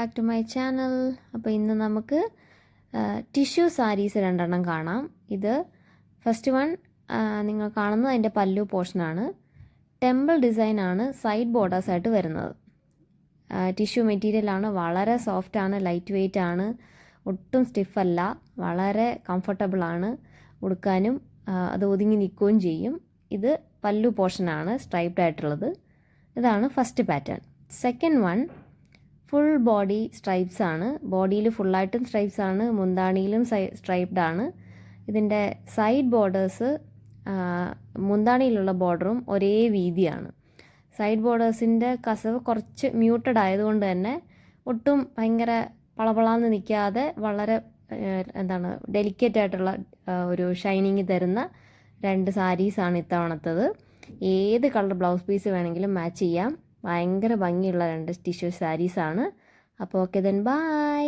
Back to my channel. അപ്പോൾ ഇന്ന് നമുക്ക് ടിഷ്യൂ സാരീസ് രണ്ടെണ്ണം കാണാം. ഇത് ഫസ്റ്റ് വൺ നിങ്ങൾ കാണുന്നത് അതിൻ്റെ പല്ലു പോർഷനാണ്. ടെമ്പിൾ ഡിസൈനാണ് സൈഡ് ബോർഡേഴ്സായിട്ട് വരുന്നത്. ടിഷ്യൂ മെറ്റീരിയലാണ്, വളരെ സോഫ്റ്റാണ്, ലൈറ്റ് വെയ്റ്റ് ആണ്, ഒട്ടും സ്റ്റിഫല്ല, വളരെ കംഫർട്ടബിളാണ് ഉടുക്കാനും. അത് ഒതുങ്ങി നിൽക്കുകയും ചെയ്യും. ഇത് പല്ലു പോർഷനാണ് സ്ട്രൈപ്ഡ് ആയിട്ടുള്ളത്. ഇതാണ് first pattern. Second one full body stripes ആണ്. ബോഡിയിൽ ഫുള്ളായിട്ടും സ്ട്രൈപ്സ് ആണ്, മുന്താണിയിലും സ്ട്രൈപ്ഡ് ആണ്. ഇതിൻ്റെ സൈഡ് ബോർഡേഴ്സ് മുന്താണിയിലുള്ള ബോർഡറും ഒരേ വീതിയാണ്. സൈഡ് ബോർഡേഴ്സിൻ്റെ കസവ് കുറച്ച് മ്യൂട്ടഡ് ആയതുകൊണ്ട് തന്നെ ഒട്ടും ഭയങ്കര പളപളാന്ന് നിൽക്കാതെ വളരെ ഡെലിക്കേറ്റ് ആയിട്ടുള്ള ഒരു ഷൈനിങ് തരുന്ന രണ്ട് സാരീസാണ് ഇത്തവണത്തത്. ഏത് കളർ ബ്ലൗസ് പീസ് വേണമെങ്കിലും മാച്ച് ചെയ്യാം. ഭയങ്കര ഭംഗിയുള്ള രണ്ട് ടിഷ്യൂ സാരീസാണ്. അപ്പോൾ ഓക്കെ ദെൻ ബൈ.